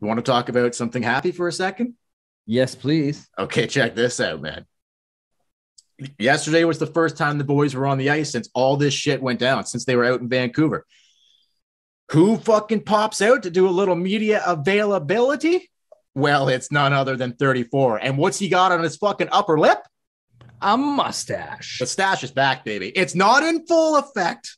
You want to talk about something happy for a second? Yes, please. Okay, check this out, man. Yesterday was the first time the boys were on the ice since all this shit went down, since they were out in Vancouver. Who fucking pops out to do a little media availability? Well, it's none other than 34. And what's he got on his fucking upper lip? A mustache. The stash is back, baby. It's not in full effect,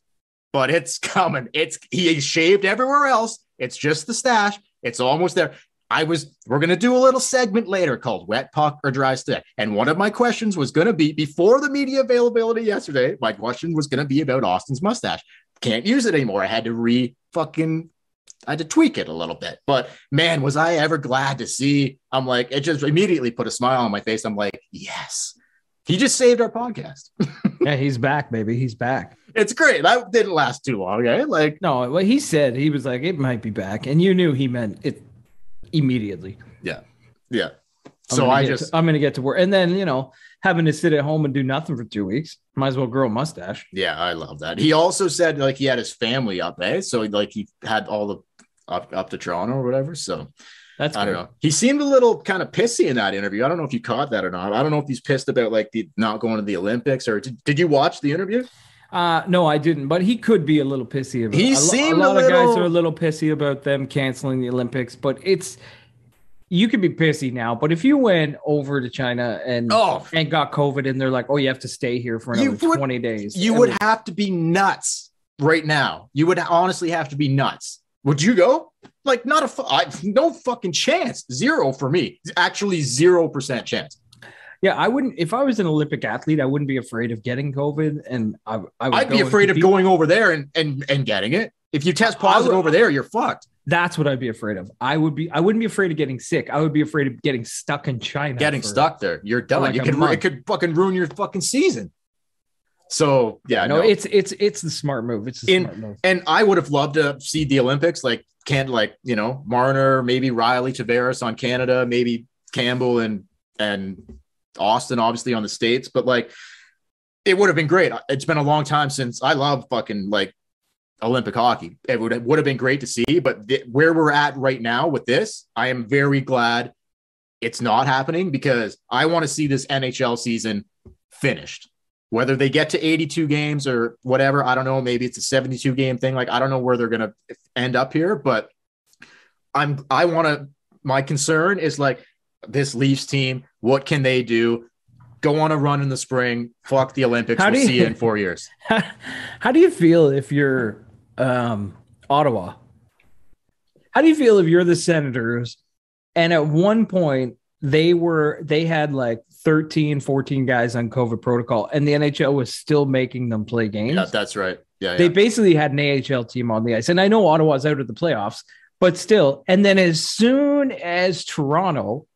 but it's coming. He's shaved everywhere else. It's just the stash. It's almost there. We're going to do a little segment later called Wet Puck or Dry Stick. And one of my questions was going to be, before the media availability yesterday, my question was going to be about Auston's mustache. Can't use it anymore. I had to tweak it a little bit. But man, was I ever glad to see. I'm like, it just immediately put a smile on my face. I'm like, yes, he just saved our podcast. Yeah, he's back, baby. He's back. It's great. That didn't last too long, eh? No, what he said, he was like, it might be back. And you knew he meant it immediately. Yeah. Yeah. I'm going to get to work. And then, having to sit at home and do nothing for 2 weeks, might as well grow a mustache. Yeah, I love that. He also said he had his family up, eh? So he had all the up to Toronto or whatever. So that's I don't know. He seemed a little kind of pissy in that interview. I don't know if you caught that or not. I don't know if he's pissed about the not going to the Olympics, or did you watch the interview? No, I didn't, but he could be a little pissy about it. A lot of guys are a little pissy about them canceling the Olympics, but you could be pissy now, but if you went over to China and got COVID and they're like, oh, you have to stay here for another 20 days. You would have to be nuts right now. You would honestly have to be nuts. Would you go? No fucking chance. Zero for me. Actually, 0% chance. Yeah, I wouldn't. If I was an Olympic athlete, I wouldn't be afraid of getting COVID, and I'd be afraid of going over there and getting it. If you test positive over there, you're fucked. That's what I'd be afraid of. I wouldn't be afraid of getting sick. I would be afraid of getting stuck in China. Getting stuck there, you're done. It could fucking ruin your fucking season. So yeah, no. It's the smart move. It's the smart move. And I would have loved to see the Olympics, Marner, maybe Riley Tavares on Canada, maybe Campbell and Auston obviously on the States, but it would have been great. It's been a long time since I love fucking Olympic hockey. It would have been great to see, but where we're at right now with this, I am very glad it's not happening, because I want to see this NHL season finished. Whether they get to 82 games or whatever, I don't know. Maybe it's a 72 game thing. I don't know where they're going to end up here, but my concern is this Leafs team. What can they do? Go on a run in the spring. Fuck the Olympics. We'll see you in 4 years. How do you feel if you're Ottawa? How do you feel if you're the Senators and at one point they had 13, 14 guys on COVID protocol and the NHL was still making them play games? Yeah, that's right. Yeah. They basically had an AHL team on the ice. And I know Ottawa's out of the playoffs, but still. And then as soon as Toronto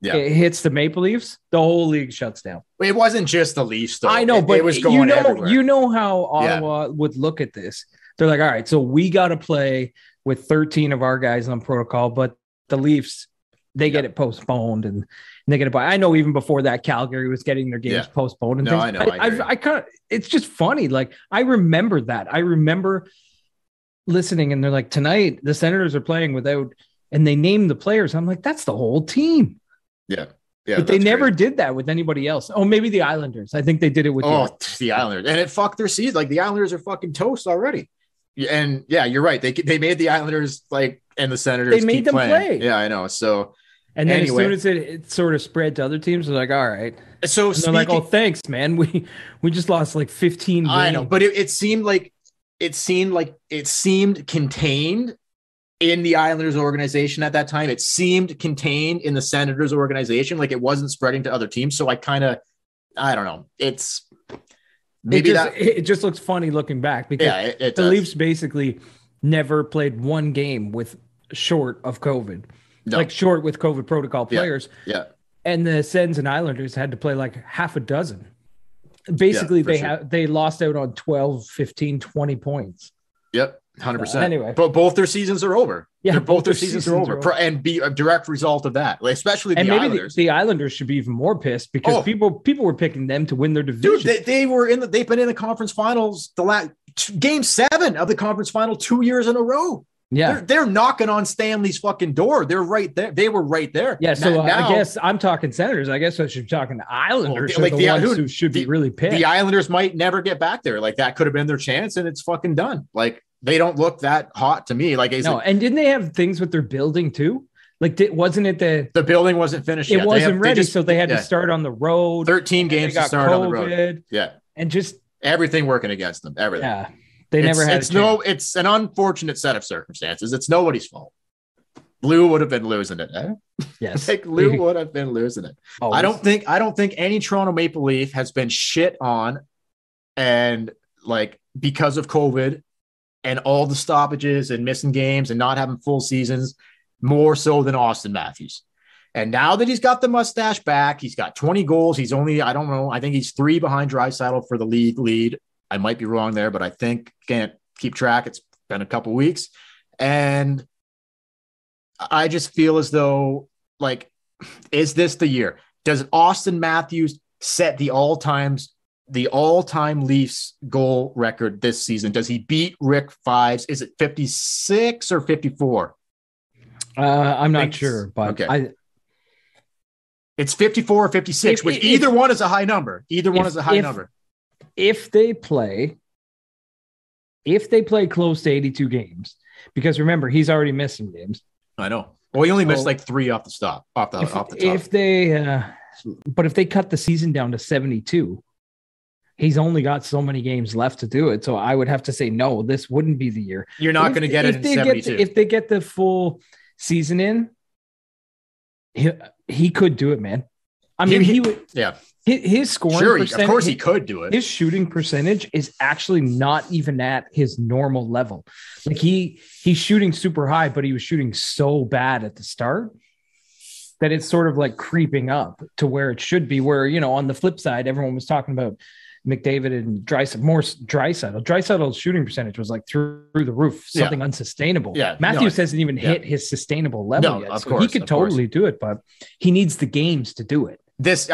it hits the Maple Leafs, the whole league shuts down. It wasn't just the Leafs, though. I know, but it was going everywhere. You know how Ottawa would look at this. They're like, all right, so we got to play with 13 of our guys on protocol, but the Leafs, they get it postponed and they get it by. I know even before that, Calgary was getting their games postponed. And I know. I kind of, it's just funny. I remember that. I remember listening and they're like, tonight the Senators are playing without, and they named the players. I'm like, that's the whole team. Yeah. But they never did that with anybody else. Oh, maybe the Islanders. I think they did it with the Islanders. And it fucked their season. The Islanders are fucking toast already. And yeah, you're right. They made the Islanders and the Senators. They made them play. Yeah, I know. So and then anyway, as soon as it sort of spread to other teams, they're like, all right. So they're like, oh, thanks, man. We just lost 15 games. I know, but it seemed contained in the Islanders organization at that time. It seemed contained in the Senators organization. It wasn't spreading to other teams. So I don't know. It's maybe it just looks funny looking back because the Leafs basically never played one game with short of COVID, short with COVID protocol players. Yeah. And the Sens and Islanders had to play half a dozen. Basically, they lost out on 12, 15, 20 points. Yep. 100%. Anyway, but both their seasons are over. Yeah, both their seasons are over, and be a direct result of that. Especially the Islanders. The Islanders should be even more pissed because people were picking them to win their division. Dude, they've been in the conference finals Game 7 of the conference final 2 years in a row. Yeah. They're knocking on Stanley's fucking door. They're right there. They were right there. Yeah. So now, I guess I'm talking Senators. I guess I should be talking to Islanders. Like the ones who should be really pissed. The Islanders might never get back there. Like that could have been their chance, and it's fucking done. Like they don't look that hot to me. Like and didn't they have things with their building too? Like, wasn't it the building wasn't finished yet? It wasn't ready, so they had to start on the road. 13 games to start on the road. Yeah, and just everything working against them. Everything. Yeah. They never had it's an unfortunate set of circumstances. It's nobody's fault. Lou would have been losing it. Yes. Like Lou would have been losing it. Always. I don't think any Toronto Maple Leaf has been shit on and like because of COVID and all the stoppages and missing games and not having full seasons more so than Auston Matthews. And now that he's got the mustache back, he's got 20 goals. He's only, I don't know, I think he's 3 behind Draisaitl for the lead. I might be wrong there, but I think can't keep track. It's been a couple weeks. And I just feel as though, like, is this the year? Does Auston Matthews set the all-time Leafs goal record this season? Does he beat Rick Fives? Is it 56 or 54? I'm not sure, but okay. It's 54 or 56, which either one is a high number. If they play close to 82 games, because remember, he's already missed some games. I know. Well, he only missed like 3 off the top. If they cut the season down to 72, he's only got so many games left to do it. So I would have to say, no, this wouldn't be the year. You're not going to get it in 72. If they get the full season in, he could do it, man. I mean, he would. Yeah. His scoring percentage, of course he could do it. His shooting percentage is actually not even at his normal level. Like he's shooting super high, but he was shooting so bad at the start that it's sort of like creeping up to where it should be. Where, you know, on the flip side, everyone was talking about McDavid and Draisaitl. Draisaitl's shooting percentage was like through the roof, something unsustainable. Yeah, Matthews hasn't even hit his sustainable level yet. Of course, he could totally do it, but he needs the games to do it. This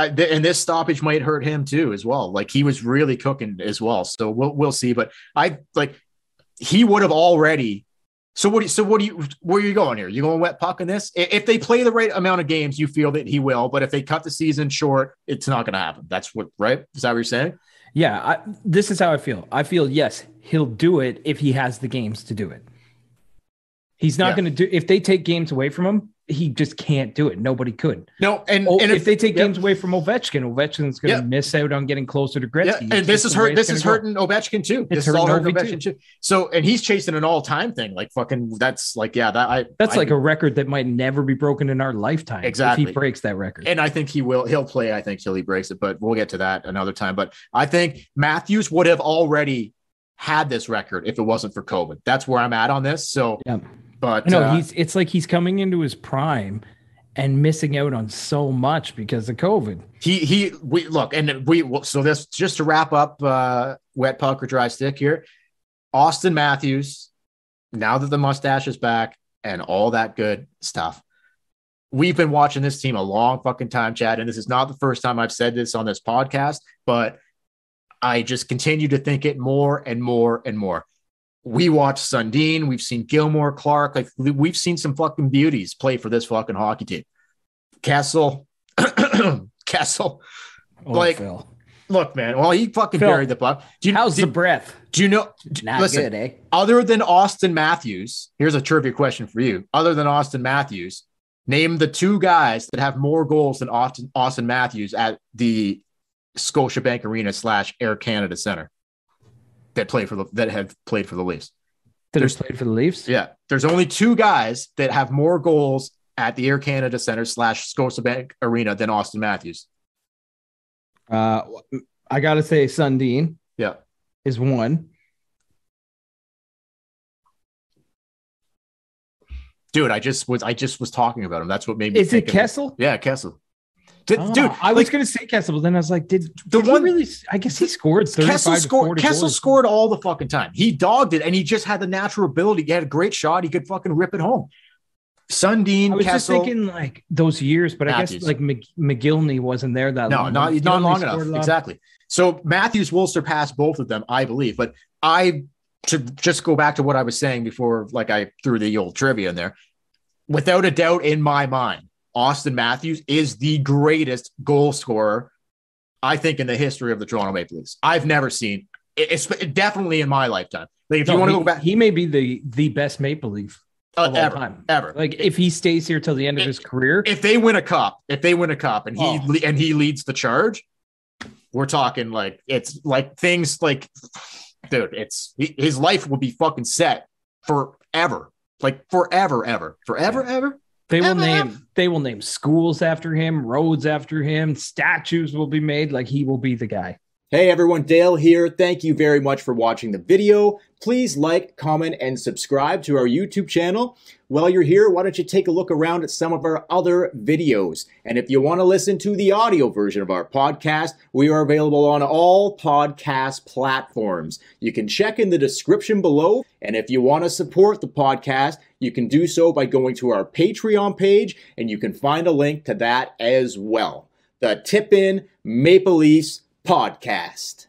stoppage might hurt him too, as well. Like he was really cooking as well. So we'll see. But he would have already. So where are you going here? You going wet puck in this? If they play the right amount of games, you feel that he will. But if they cut the season short, it's not going to happen. That's right? Is that what you're saying? Yeah. This is how I feel. I feel, yes, he'll do it if he has the games to do it. He's not going to do, if they take games away from him, he just can't do it. Nobody could. No, and if they take games away from Ovechkin's going to miss out on getting closer to Gretzky. Yeah, and this is hurting Ovechkin too. This is all hurting Ovechkin too. So, and he's chasing an all-time thing. Like fucking, that's like, that's like a record that might never be broken in our lifetime. Exactly. If he breaks that record. And I think he'll play, I think, till he breaks it, but we'll get to that another time. But I think Matthews would have already had this record if it wasn't for COVID. That's where I'm at on this. So, yeah. But no, it's like he's coming into his prime and missing out on so much because of COVID. So this, just to wrap up wet puck or dry stick here, Auston Matthews, now that the mustache is back and all that good stuff, we've been watching this team a long fucking time, Chad, and this is not the first time I've said this on this podcast, but I just continue to think it more and more and more. We watched Sundin. We've seen Gilmore, Clark. Like we've seen some fucking beauties play for this fucking hockey team. Kessel. Phil. Look, man. Well, he fucking buried the puck. How's the breath? Do you know? Not good, eh? Other than Auston Matthews, here's a trivia question for you. Other than Auston Matthews, name the 2 guys that have more goals than Auston Matthews at the Scotiabank Arena / Air Canada Center. That have played for the Leafs. Played for the Leafs? Yeah. There's only 2 guys that have more goals at the Air Canada Center / Scotiabank Arena than Auston Matthews. I gotta say Sundin is one. Dude, I just was talking about him. That's what made me Is it Kessel? Yeah, Kessel. Dude, I was going to say Kessel, but then I was like, did he really? I guess he scored 35 to 40 Kessel goals. scored all the fucking time. He dogged it, and he just had the natural ability. He had a great shot. He could fucking rip it home. Sundin, I was Kessel, just thinking like those years, but Matthews. I guess like McGillney wasn't there that long. No, not long enough. Exactly. So Matthews will surpass both of them, I believe. But I to just go back to what I was saying before, like I threw the old trivia in there, without a doubt in my mind, Auston Matthews is the greatest goal scorer, I think, in the history of the Toronto Maple Leafs. I've never seen it's definitely in my lifetime. Like, if you want to go back, he may be the best Maple Leaf of all time ever. Like, if he stays here till the end of his career, if they win a cup, and he leads the charge, we're talking like it's like things like, dude, his life will be fucking set forever, like forever, ever. They will name schools after him, roads after him, statues will be made. Like, he will be the guy. Hey everyone, Dale here. Thank you very much for watching the video. Please like, comment, and subscribe to our YouTube channel. While you're here, why don't you take a look around at some of our other videos? And if you want to listen to the audio version of our podcast, we are available on all podcast platforms. You can check in the description below. And if you want to support the podcast, you can do so by going to our Patreon page, and you can find a link to that as well. The Tip In Maple Leafs Podcast.